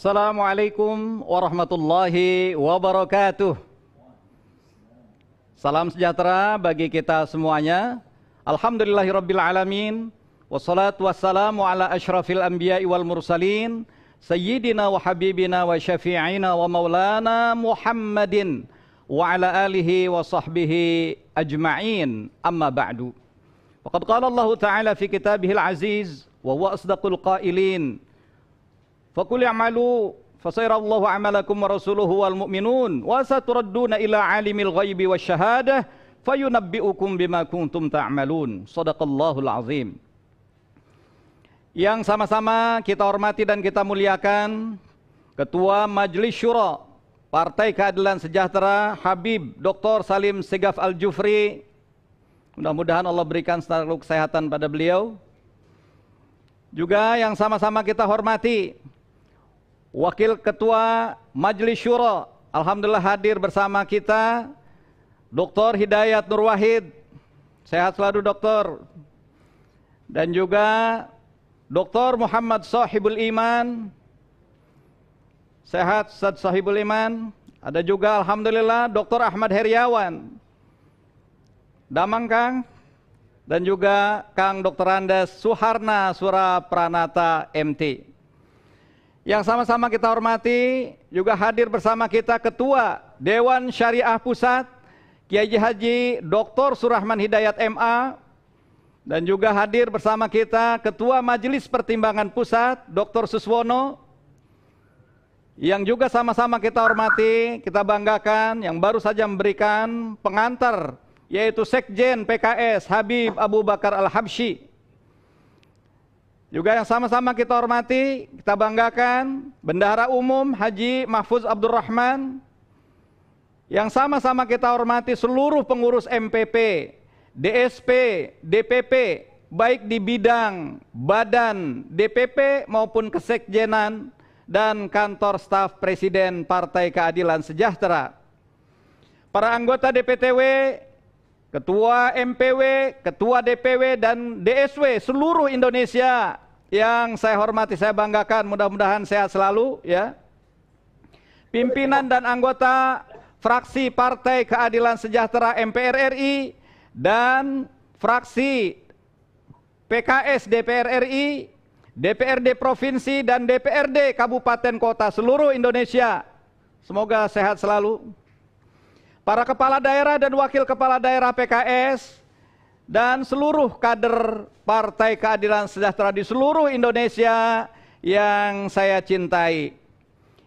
Assalamualaikum warahmatullahi wabarakatuh. Salam sejahtera bagi kita semuanya. Alhamdulillahirabbil alamin. Wassalatu wassalamu ala asyrafil anbiya'i wal mursalin, sayyidina wa habibina wa syafi'ina wa maulana Muhammadin wa ala alihi wa sahbihi ajma'in. Amma ba'du. Faqad qala Allah Ta'ala fi kitabihil aziz wa huwa asdaqul qailin. Faqul i'malu fasayarallahu 'amalakum wa rasuluhu wal mu'minun wa saturadduna ila 'alimil ghaibi wasyahadah fayunabbi'ukum bima kuntum ta'malun. Shadaqallahul azim. Yang sama-sama kita hormati dan kita muliakan Ketua Majelis Syura Partai Keadilan Sejahtera Habib Dr. Salim Segaf Al-Jufri. Mudah-mudahan Allah berikan selalu kesehatan pada beliau. Juga yang sama-sama kita hormati Wakil Ketua Majelis Syura, alhamdulillah hadir bersama kita, Dr. Hidayat Nur Wahid. Sehat selalu Dokter. Dan juga Dr. Muhammad Sahibul Iman. Sehat Ustaz Sahibul Iman. Ada juga alhamdulillah Dr. Ahmad Heriawan. Damang Kang. Dan juga Kang Dr. Andes Suharna Surapranata MT. Yang sama-sama kita hormati, juga hadir bersama kita Ketua Dewan Syariah Pusat, Kiai Haji Dr. Surahman Hidayat MA, dan juga hadir bersama kita Ketua Majelis Pertimbangan Pusat, Dr. Suswono, yang juga sama-sama kita hormati, kita banggakan, yang baru saja memberikan pengantar, yaitu Sekjen PKS Habib Abu Bakar Al-Habsyi. Juga yang sama-sama kita hormati, kita banggakan, Bendahara Umum Haji Mahfuz Abdurrahman. Yang sama-sama kita hormati seluruh pengurus MPP, DSP, DPP, baik di bidang badan DPP maupun kesekjenan dan kantor staf Presiden Partai Keadilan Sejahtera. Para anggota DPTW, Ketua MPW, Ketua DPW dan DSW seluruh Indonesia yang saya hormati, saya banggakan, mudah-mudahan sehat selalu ya. Pimpinan dan anggota fraksi Partai Keadilan Sejahtera MPR RI dan fraksi PKS DPR RI, DPRD Provinsi dan DPRD Kabupaten Kota seluruh Indonesia. Semoga sehat selalu. Para kepala daerah dan wakil kepala daerah PKS dan seluruh kader Partai Keadilan Sejahtera di seluruh Indonesia yang saya cintai.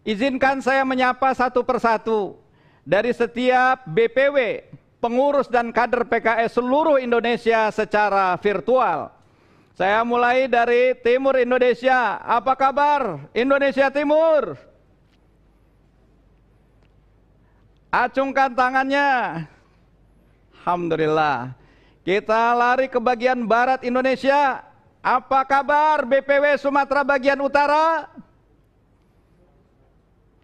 Izinkan saya menyapa satu persatu dari setiap BPW, pengurus dan kader PKS seluruh Indonesia secara virtual. Saya mulai dari Timur Indonesia. Apa kabar Indonesia Timur? Acungkan tangannya. Alhamdulillah. Kita lari ke bagian barat Indonesia. Apa kabar BPW Sumatera bagian utara?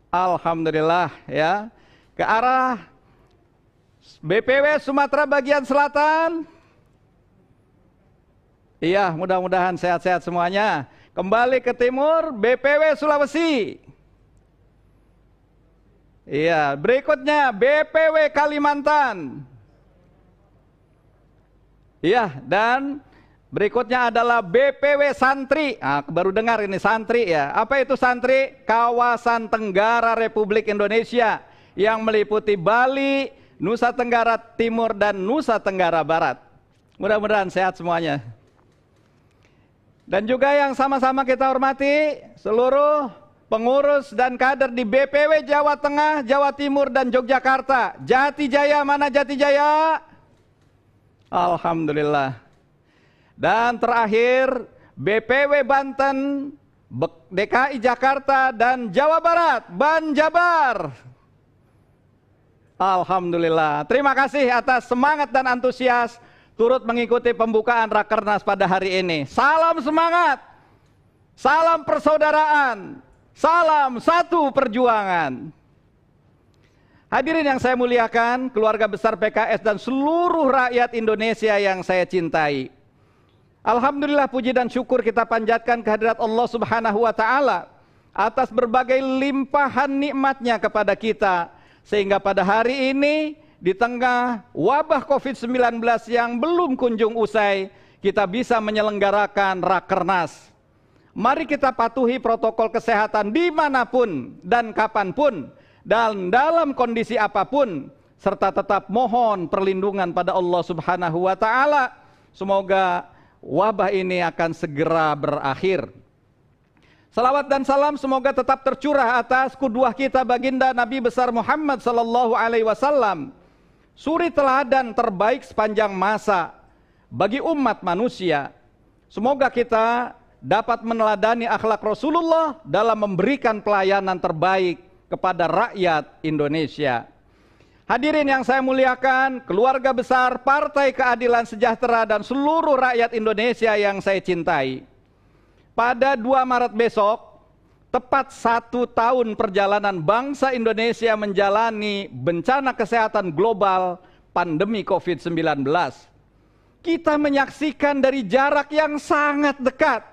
Alhamdulillah ya. Ke arah BPW Sumatera bagian selatan. Iya, mudah-mudahan sehat-sehat semuanya. Kembali ke timur, BPW Sulawesi. Iya, berikutnya BPW Kalimantan. Iya, dan berikutnya adalah BPW Santri. Nah, baru dengar ini santri ya. Apa itu santri? Kawasan Tenggara Republik Indonesia yang meliputi Bali, Nusa Tenggara Timur dan Nusa Tenggara Barat. Mudah-mudahan sehat semuanya. Dan juga yang sama-sama kita hormati seluruh pengurus dan kader di BPW Jawa Tengah, Jawa Timur, dan Yogyakarta. Jati Jaya, mana Jati Jaya? Alhamdulillah. Dan terakhir, BPW Banten, DKI Jakarta, dan Jawa Barat, Banjabar. Alhamdulillah. Terima kasih atas semangat dan antusias turut mengikuti pembukaan Rakernas pada hari ini. Salam semangat, salam persaudaraan, salam satu perjuangan. Hadirin yang saya muliakan, keluarga besar PKS dan seluruh rakyat Indonesia yang saya cintai. Alhamdulillah, puji dan syukur kita panjatkan kehadirat Allah Subhanahu wa Ta'ala atas berbagai limpahan nikmat-Nya kepada kita, sehingga pada hari ini di tengah wabah COVID-19 yang belum kunjung usai, kita bisa menyelenggarakan Rakernas. Mari kita patuhi protokol kesehatan dimanapun dan kapanpun, dan dalam kondisi apapun, serta tetap mohon perlindungan pada Allah Subhanahu wa Ta'ala. Semoga wabah ini akan segera berakhir. Salawat dan salam semoga tetap tercurah atas qudwah kita baginda Nabi besar Muhammad sallallahu alaihi wasallam, suri teladan terbaik sepanjang masa bagi umat manusia. Semoga kita dapat meneladani akhlak Rasulullah dalam memberikan pelayanan terbaik kepada rakyat Indonesia. Hadirin yang saya muliakan, keluarga besar Partai Keadilan Sejahtera dan seluruh rakyat Indonesia yang saya cintai. Pada 2 Maret besok, tepat 1 tahun perjalanan bangsa Indonesia menjalani bencana kesehatan global pandemi COVID-19. Kita menyaksikan dari jarak yang sangat dekat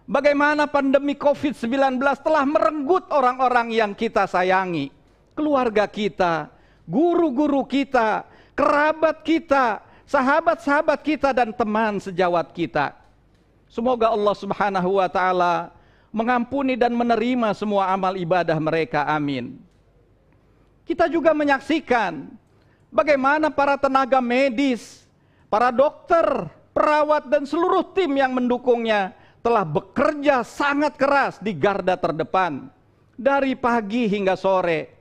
bagaimana pandemi COVID-19 telah merenggut orang-orang yang kita sayangi, keluarga kita, guru-guru kita, kerabat kita, sahabat-sahabat kita, dan teman sejawat kita. Semoga Allah Subhanahu wa Ta'ala mengampuni dan menerima semua amal ibadah mereka, amin. Kita juga menyaksikan bagaimana para tenaga medis, para dokter, perawat, dan seluruh tim yang mendukungnya telah bekerja sangat keras di garda terdepan, dari pagi hingga sore,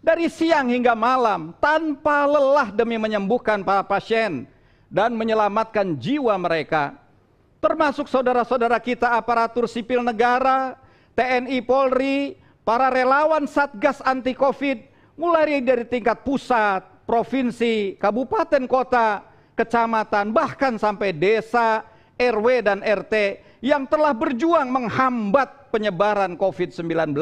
dari siang hingga malam, tanpa lelah demi menyembuhkan para pasien dan menyelamatkan jiwa mereka. Termasuk saudara-saudara kita aparatur sipil negara, TNI Polri, para relawan Satgas anti Covid, mulai dari tingkat pusat, provinsi, kabupaten kota, kecamatan, bahkan sampai desa, RW dan RT yang telah berjuang menghambat penyebaran COVID-19.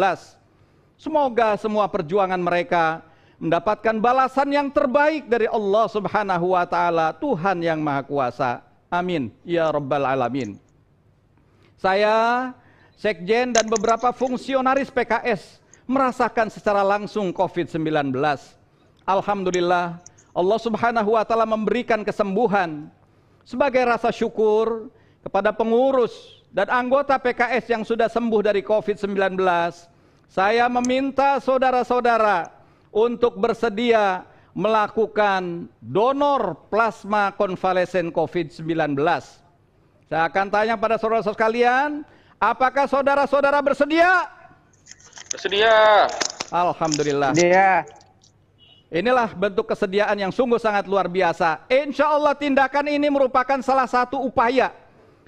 Semoga semua perjuangan mereka mendapatkan balasan yang terbaik dari Allah Subhanahu wa Ta'ala, Tuhan yang Maha Kuasa. Amin ya Rabbal Alamin. Saya, Sekjen, dan beberapa fungsionaris PKS merasakan secara langsung COVID-19. Alhamdulillah, Allah Subhanahu wa Ta'ala memberikan kesembuhan. Sebagai rasa syukur kepada pengurus dan anggota PKS yang sudah sembuh dari COVID-19, saya meminta saudara-saudara untuk bersedia melakukan donor plasma konvalesen COVID-19. Saya akan tanya pada saudara-saudara sekalian, apakah saudara-saudara bersedia? Bersedia. Alhamdulillah. Bersedia. Inilah bentuk kesediaan yang sungguh sangat luar biasa. Insya Allah tindakan ini merupakan salah satu upaya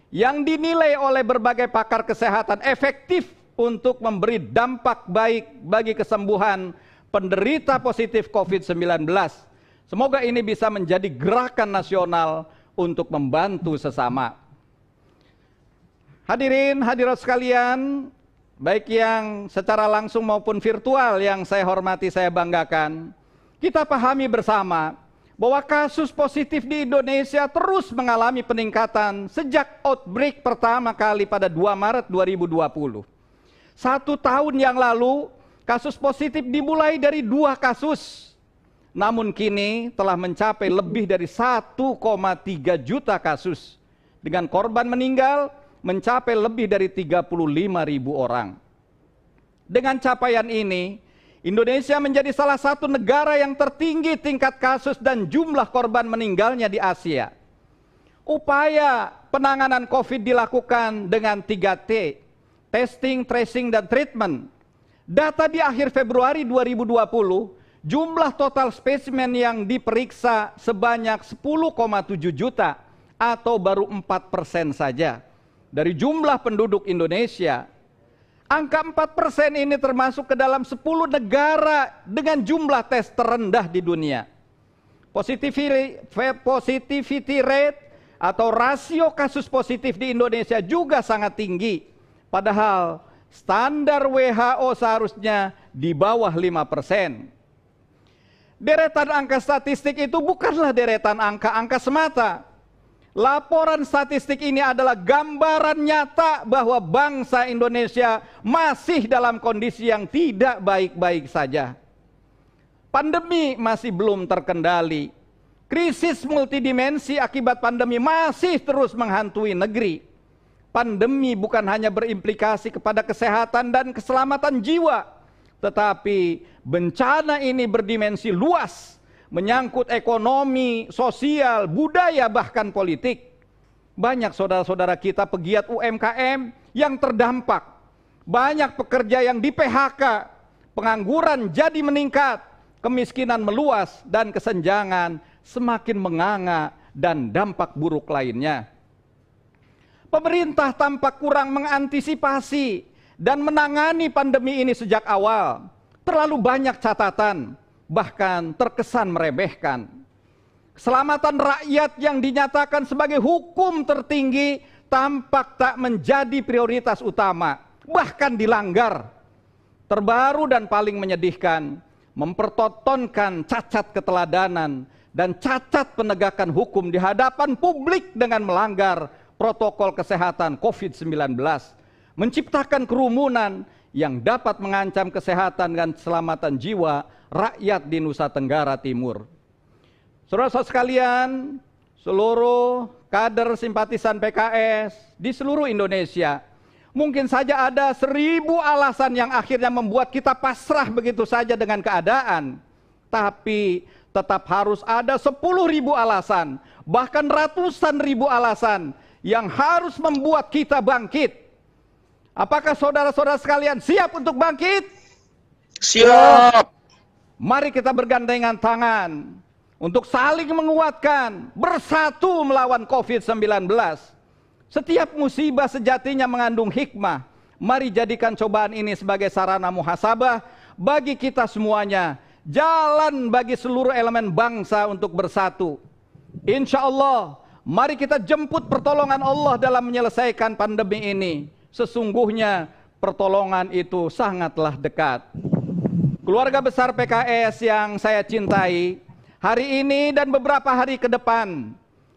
yang dinilai oleh berbagai pakar kesehatan efektif untuk memberi dampak baik bagi kesembuhan penderita positif COVID-19. Semoga ini bisa menjadi gerakan nasional untuk membantu sesama. Hadirin hadirat sekalian, baik yang secara langsung maupun virtual yang saya hormati, saya banggakan, kita pahami bersama bahwa kasus positif di Indonesia terus mengalami peningkatan sejak outbreak pertama kali pada 2 Maret 2020. 1 tahun yang lalu, kasus positif dimulai dari 2 kasus. Namun kini telah mencapai lebih dari 1,3 juta kasus. Dengan korban meninggal mencapai lebih dari 35.000 orang. Dengan capaian ini, Indonesia menjadi salah satu negara yang tertinggi tingkat kasus dan jumlah korban meninggalnya di Asia. Upaya penanganan COVID dilakukan dengan 3T, testing, tracing, dan treatment. Data di akhir Februari 2020, jumlah total spesimen yang diperiksa sebanyak 10,7 juta atau baru 4% saja dari jumlah penduduk Indonesia. Angka 4% ini termasuk ke dalam 10 negara dengan jumlah tes terendah di dunia. Positivity rate atau rasio kasus positif di Indonesia juga sangat tinggi. Padahal standar WHO seharusnya di bawah 5%. Deretan angka statistik itu bukanlah deretan angka-angka semata. Laporan statistik ini adalah gambaran nyata bahwa bangsa Indonesia masih dalam kondisi yang tidak baik-baik saja. Pandemi masih belum terkendali. Krisis multidimensi akibat pandemi masih terus menghantui negeri. Pandemi bukan hanya berimplikasi kepada kesehatan dan keselamatan jiwa, tetapi bencana ini berdimensi luas, menyangkut ekonomi, sosial, budaya, bahkan politik. Banyak saudara-saudara kita pegiat UMKM yang terdampak. Banyak pekerja yang di PHK, pengangguran jadi meningkat, kemiskinan meluas, dan kesenjangan semakin menganga dan dampak buruk lainnya. Pemerintah tampak kurang mengantisipasi dan menangani pandemi ini sejak awal. Terlalu banyak catatan, bahkan terkesan meremehkan. Keselamatan rakyat yang dinyatakan sebagai hukum tertinggi tampak tak menjadi prioritas utama, bahkan dilanggar. Terbaru dan paling menyedihkan, mempertontonkan cacat keteladanan dan cacat penegakan hukum di hadapan publik dengan melanggar protokol kesehatan COVID-19, menciptakan kerumunan yang dapat mengancam kesehatan dan keselamatan jiwa rakyat di Nusa Tenggara Timur. Saudara-saudara sekalian, seluruh kader simpatisan PKS di seluruh Indonesia, mungkin saja ada 1000 alasan yang akhirnya membuat kita pasrah begitu saja dengan keadaan. Tapi tetap harus ada 10.000 alasan, bahkan ratusan ribu alasan yang harus membuat kita bangkit. Apakah saudara-saudara sekalian siap untuk bangkit? Siap. Mari kita bergandengan tangan untuk saling menguatkan, bersatu melawan COVID-19. Setiap musibah sejatinya mengandung hikmah. Mari jadikan cobaan ini sebagai sarana muhasabah bagi kita semuanya, jalan bagi seluruh elemen bangsa untuk bersatu. Insya Allah, mari kita jemput pertolongan Allah dalam menyelesaikan pandemi ini. Sesungguhnya pertolongan itu sangatlah dekat. Keluarga besar PKS yang saya cintai, hari ini dan beberapa hari ke depan,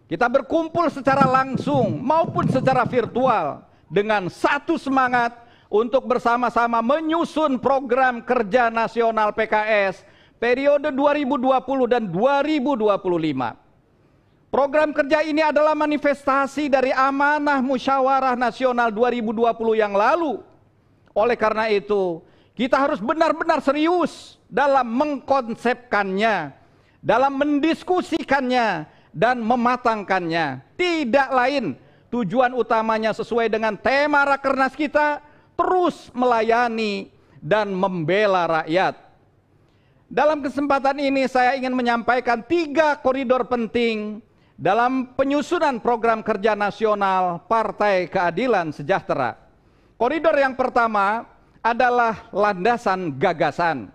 kita berkumpul secara langsung maupun secara virtual dengan satu semangat untuk bersama-sama menyusun program kerja nasional PKS periode 2020 dan 2025. Program kerja ini adalah manifestasi dari amanah Musyawarah Nasional 2020 yang lalu. Oleh karena itu, kita harus benar-benar serius dalam mengkonsepkannya, dalam mendiskusikannya, dan mematangkannya. Tidak lain, tujuan utamanya sesuai dengan tema Rakernas kita, terus melayani dan membela rakyat. Dalam kesempatan ini saya ingin menyampaikan 3 koridor penting dalam penyusunan program kerja nasional Partai Keadilan Sejahtera. Koridor yang pertama adalah landasan gagasan.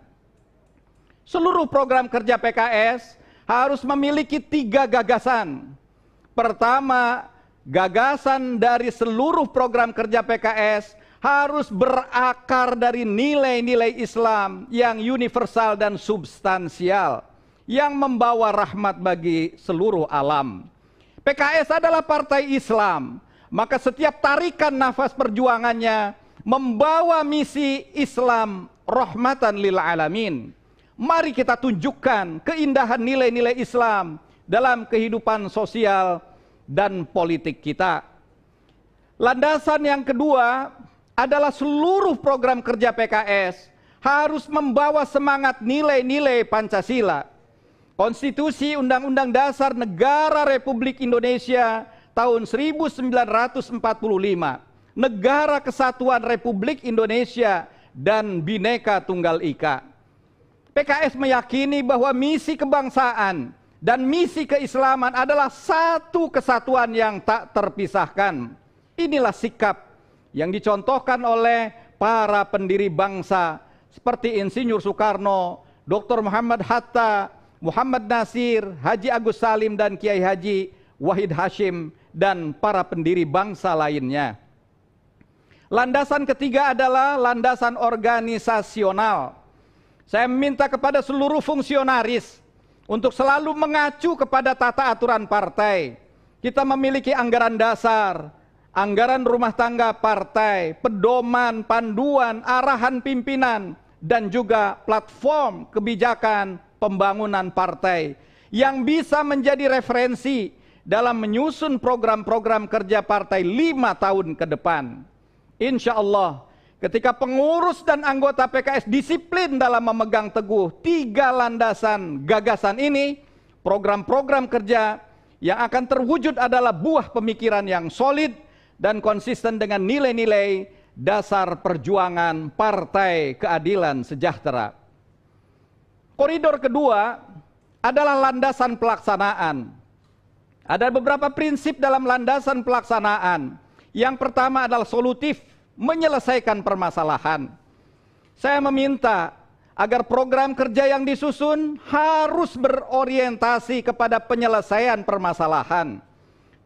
Seluruh program kerja PKS harus memiliki 3 gagasan. Pertama, gagasan dari seluruh program kerja PKS harus berakar dari nilai-nilai Islam yang universal dan substansial, yang membawa rahmat bagi seluruh alam. PKS adalah partai Islam, maka setiap tarikan nafas perjuangannya membawa misi Islam rahmatan lil alamin. Mari kita tunjukkan keindahan nilai-nilai Islam dalam kehidupan sosial dan politik kita. Landasan yang kedua adalah seluruh program kerja PKS harus membawa semangat nilai-nilai Pancasila. Konstitusi Undang-Undang Dasar Negara Republik Indonesia tahun 1945, Negara Kesatuan Republik Indonesia dan Bhinneka Tunggal Ika. PKS meyakini bahwa misi kebangsaan dan misi keislaman adalah satu kesatuan yang tak terpisahkan. Inilah sikap yang dicontohkan oleh para pendiri bangsa seperti Insinyur Soekarno, Dr. Muhammad Hatta, Muhammad Nasir, Haji Agus Salim, dan Kiai Haji Wahid Hashim, dan para pendiri bangsa lainnya. Landasan ketiga adalah landasan organisasional. Saya meminta kepada seluruh fungsionaris untuk selalu mengacu kepada tata aturan partai. Kita memiliki anggaran dasar, anggaran rumah tangga partai, pedoman, panduan, arahan pimpinan, dan juga platform kebijakan pembangunan partai yang bisa menjadi referensi dalam menyusun program-program kerja partai 5 tahun ke depan. Insya Allah, ketika pengurus dan anggota PKS disiplin dalam memegang teguh 3 landasan gagasan ini, program-program kerja yang akan terwujud adalah buah pemikiran yang solid dan konsisten dengan nilai-nilai dasar perjuangan Partai Keadilan Sejahtera. Koridor kedua adalah landasan pelaksanaan. Ada beberapa prinsip dalam landasan pelaksanaan. Yang pertama adalah solutif, menyelesaikan permasalahan. Saya meminta agar program kerja yang disusun harus berorientasi kepada penyelesaian permasalahan,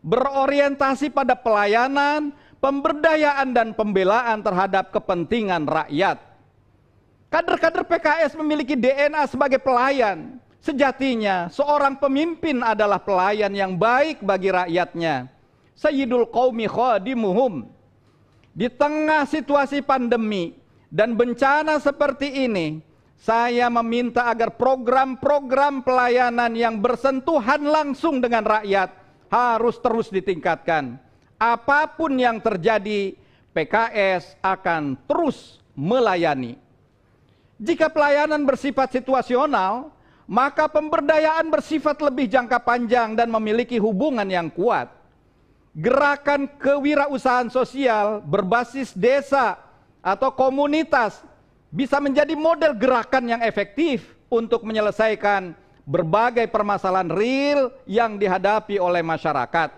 berorientasi pada pelayanan, pemberdayaan dan pembelaan terhadap kepentingan rakyat. Kader-kader PKS memiliki DNA sebagai pelayan. Sejatinya seorang pemimpin adalah pelayan yang baik bagi rakyatnya. Sayyidul qaumi khadimuhum. Di tengah situasi pandemi dan bencana seperti ini, saya meminta agar program-program pelayanan yang bersentuhan langsung dengan rakyat harus terus ditingkatkan. Apapun yang terjadi, PKS akan terus melayani. Jika pelayanan bersifat situasional, maka pemberdayaan bersifat lebih jangka panjang dan memiliki hubungan yang kuat. Gerakan kewirausahaan sosial berbasis desa atau komunitas bisa menjadi model gerakan yang efektif untuk menyelesaikan berbagai permasalahan real yang dihadapi oleh masyarakat.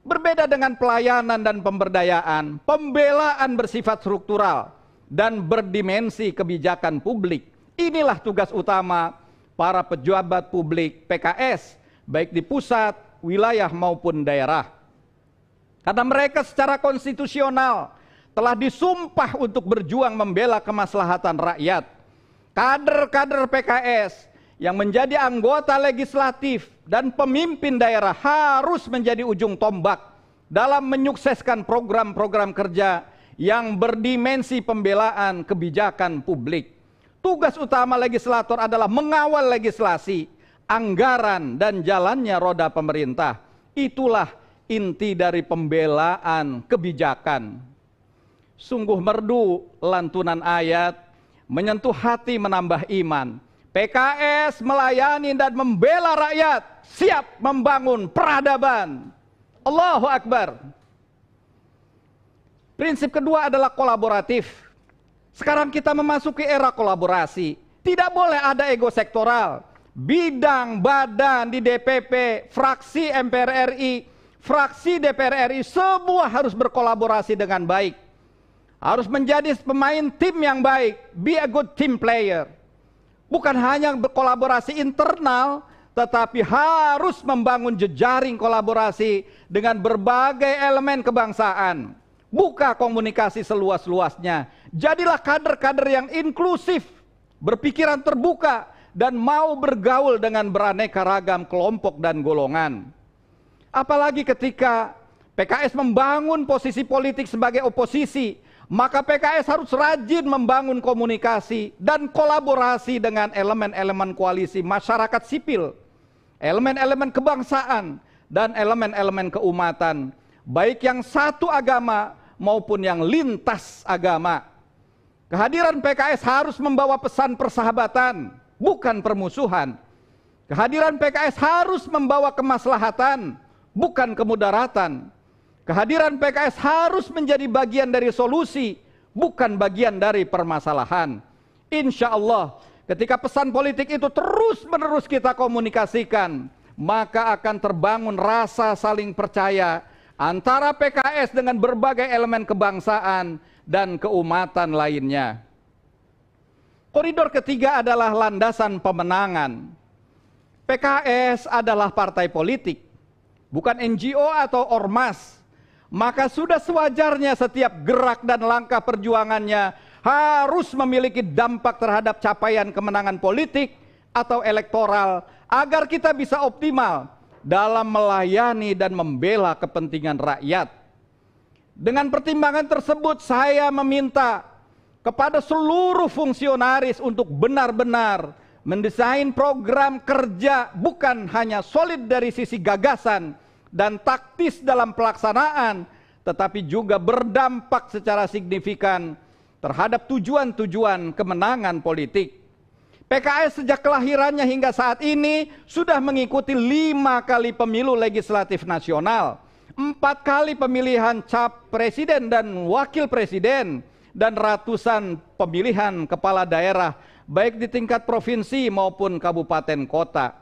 Berbeda dengan pelayanan dan pemberdayaan, pembelaan bersifat struktural dan berdimensi kebijakan publik. Inilah tugas utama para pejabat publik PKS, baik di pusat, wilayah maupun daerah. Karena mereka secara konstitusional telah disumpah untuk berjuang membela kemaslahatan rakyat. Kader-kader PKS yang menjadi anggota legislatif dan pemimpin daerah harus menjadi ujung tombak dalam menyukseskan program-program kerja yang berdimensi pembelaan kebijakan publik. Tugas utama legislator adalah mengawal legislasi, anggaran, dan jalannya roda pemerintah. Itulah inti dari pembelaan kebijakan. Sungguh merdu lantunan ayat, menyentuh hati menambah iman. PKS melayani dan membela rakyat, siap membangun peradaban. Allahu Akbar. Prinsip kedua adalah kolaboratif. Sekarang kita memasuki era kolaborasi. Tidak boleh ada ego sektoral. Bidang, badan di DPP, fraksi MPR RI, fraksi DPR RI, semua harus berkolaborasi dengan baik. Harus menjadi pemain tim yang baik, be a good team player. Bukan hanya berkolaborasi internal, tetapi harus membangun jejaring kolaborasi dengan berbagai elemen kebangsaan. Buka komunikasi seluas-luasnya. Jadilah kader-kader yang inklusif, berpikiran terbuka, dan mau bergaul dengan beraneka ragam kelompok dan golongan. Apalagi ketika PKS membangun posisi politik sebagai oposisi, maka PKS harus rajin membangun komunikasi dan kolaborasi dengan elemen-elemen koalisi masyarakat sipil, elemen-elemen kebangsaan, dan elemen-elemen keumatan, baik yang satu agama maupun yang lintas agama. Kehadiran PKS harus membawa pesan persahabatan, bukan permusuhan. Kehadiran PKS harus membawa kemaslahatan, bukan kemudaratan. Kehadiran PKS harus menjadi bagian dari solusi, bukan bagian dari permasalahan. Insya Allah, ketika pesan politik itu terus-menerus kita komunikasikan, maka akan terbangun rasa saling percaya antara PKS dengan berbagai elemen kebangsaan dan keumatan lainnya. Koridor ketiga adalah landasan pemenangan. PKS adalah partai politik, bukan NGO atau ormas. Maka sudah sewajarnya setiap gerak dan langkah perjuangannya harus memiliki dampak terhadap capaian kemenangan politik atau elektoral agar kita bisa optimal dalam melayani dan membela kepentingan rakyat. Dengan pertimbangan tersebut, saya meminta kepada seluruh fungsionaris untuk benar-benar mendesain program kerja bukan hanya solid dari sisi gagasan dan taktis dalam pelaksanaan, tetapi juga berdampak secara signifikan terhadap tujuan-tujuan kemenangan politik. PKS sejak kelahirannya hingga saat ini sudah mengikuti 5 kali pemilu legislatif nasional, 4 kali pemilihan presiden dan wakil presiden, dan ratusan pemilihan kepala daerah baik di tingkat provinsi maupun kabupaten kota.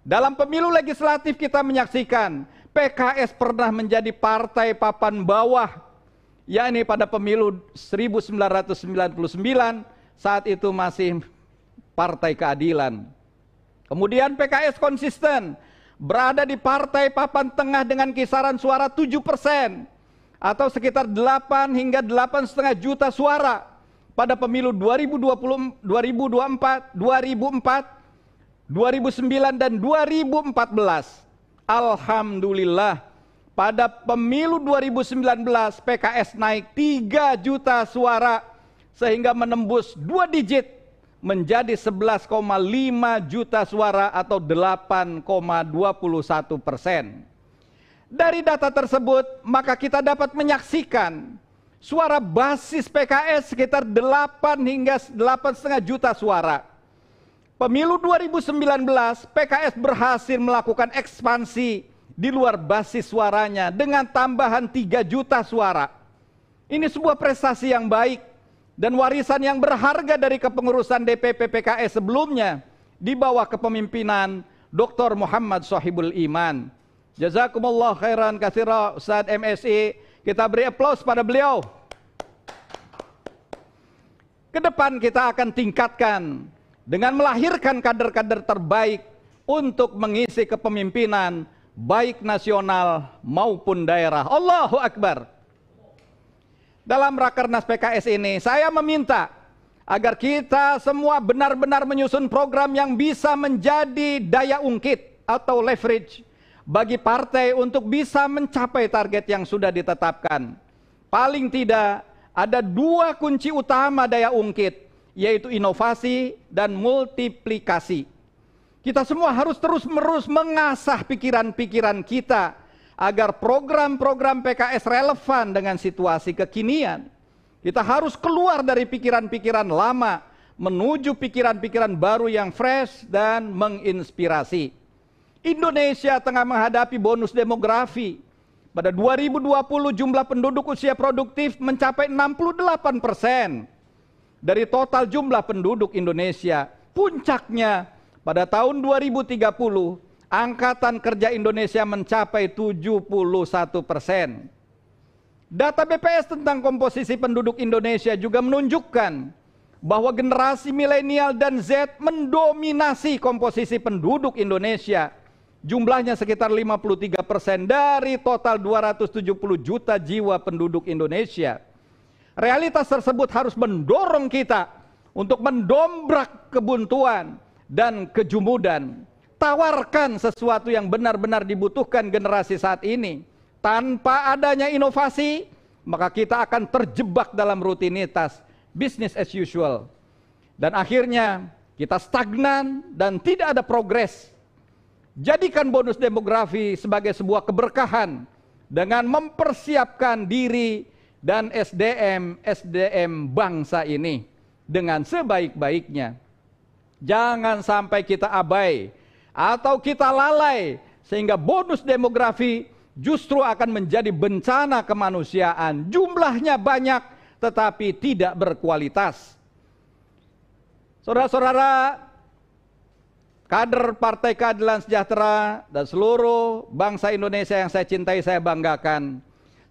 Dalam pemilu legislatif kita menyaksikan PKS pernah menjadi partai papan bawah, yakni pada pemilu 1999 saat itu masih Partai Keadilan. Kemudian PKS konsisten berada di partai papan tengah dengan kisaran suara 7% atau sekitar 8 hingga 8,5 juta suara pada pemilu 2020, 2024, 2004, 2009 dan 2014. Alhamdulillah, pada pemilu 2019 PKS naik 3 juta suara sehingga menembus 2 digit menjadi 11,5 juta suara atau 8,21%. Dari data tersebut, maka kita dapat menyaksikan suara basis PKS sekitar 8 hingga 8,5 juta suara. Pemilu 2019, PKS berhasil melakukan ekspansi di luar basis suaranya dengan tambahan 3 juta suara. Ini sebuah prestasi yang baik dan warisan yang berharga dari kepengurusan DPP PKS sebelumnya di bawah kepemimpinan Dr. Muhammad Shahibul Iman. Jazakumullah khairan katsira Ustaz MSI. Kita beri aplaus pada beliau. Kedepan kita akan tingkatkan dengan melahirkan kader-kader terbaik untuk mengisi kepemimpinan baik nasional maupun daerah. Allahu Akbar. Dalam Rakernas PKS ini saya meminta agar kita semua benar-benar menyusun program yang bisa menjadi daya ungkit atau leverage bagi partai untuk bisa mencapai target yang sudah ditetapkan. Paling tidak ada 2 kunci utama daya ungkit, yaitu inovasi dan multiplikasi. Kita semua harus terus-menerus mengasah pikiran-pikiran kita agar program-program PKS relevan dengan situasi kekinian. Kita harus keluar dari pikiran-pikiran lama menuju pikiran-pikiran baru yang fresh dan menginspirasi. Indonesia tengah menghadapi bonus demografi. Pada 2020 jumlah penduduk usia produktif mencapai 68% dari total jumlah penduduk Indonesia. Puncaknya pada tahun 2030 Angkatan Kerja Indonesia mencapai 71%. Data BPS tentang komposisi penduduk Indonesia juga menunjukkan bahwa generasi milenial dan Z mendominasi komposisi penduduk Indonesia. Jumlahnya sekitar 53% dari total 270 juta jiwa penduduk Indonesia. Realitas tersebut harus mendorong kita untuk mendobrak kebuntuan dan kejumudan. Tawarkan sesuatu yang benar-benar dibutuhkan generasi saat ini. Tanpa adanya inovasi, maka kita akan terjebak dalam rutinitas business as usual. Dan akhirnya kita stagnan dan tidak ada progres. Jadikan bonus demografi sebagai sebuah keberkahan dengan mempersiapkan diri dan SDM bangsa ini dengan sebaik-baiknya. Jangan sampai kita abai atau kita lalai sehingga bonus demografi justru akan menjadi bencana kemanusiaan. Jumlahnya banyak tetapi tidak berkualitas. Saudara-saudara, kader Partai Keadilan Sejahtera dan seluruh bangsa Indonesia yang saya cintai, saya banggakan.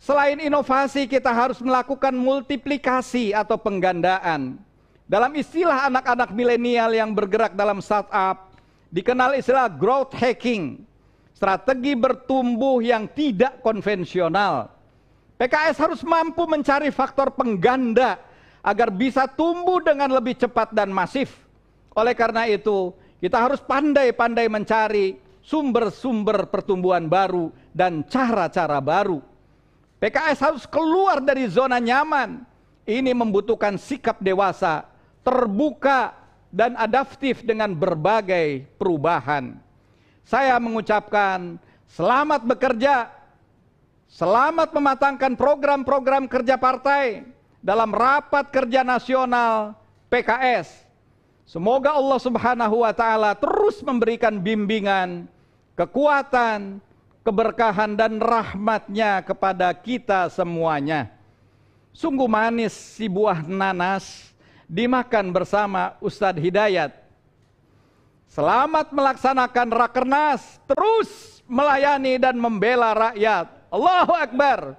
Selain inovasi, kita harus melakukan multiplikasi atau penggandaan. Dalam istilah anak-anak milenial yang bergerak dalam startup, dikenal istilah growth hacking, strategi bertumbuh yang tidak konvensional. PKS harus mampu mencari faktor pengganda agar bisa tumbuh dengan lebih cepat dan masif. Oleh karena itu, kita harus pandai-pandai mencari sumber-sumber pertumbuhan baru dan cara-cara baru. PKS harus keluar dari zona nyaman. Ini membutuhkan sikap dewasa, terbuka dan adaptif dengan berbagai perubahan. Saya mengucapkan selamat bekerja, selamat mematangkan program-program kerja partai dalam rapat kerja nasional PKS. Semoga Allah Subhanahu wa Ta'ala terus memberikan bimbingan, kekuatan, keberkahan dan rahmatnya kepada kita semuanya. Sungguh manis si buah nanas dimakan bersama Ustadz Hidayat. Selamat melaksanakan Rakernas, terus melayani dan membela rakyat. Allahu Akbar.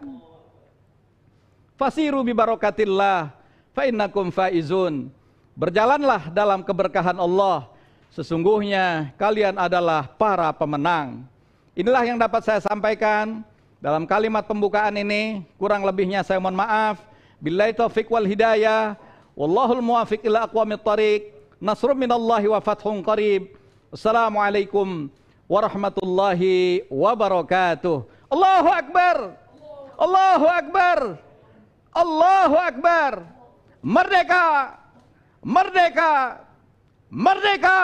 Fasiru bi barakatillah fa innakum faizun. Berjalanlah dalam keberkahan Allah, sesungguhnya kalian adalah para pemenang. Inilah yang dapat saya sampaikan dalam kalimat pembukaan ini. Kurang lebihnya saya mohon maaf. Billahi taufiq wal hidayah, wallahul muwafiq ila aqwamit thariq. Nasrun minallahi wa fathun qarib. Assalamualaikum warahmatullahi wabarakatuh. Allahu Akbar, Allahu Akbar, Allahu Akbar. Merdeka, merdeka, merdeka.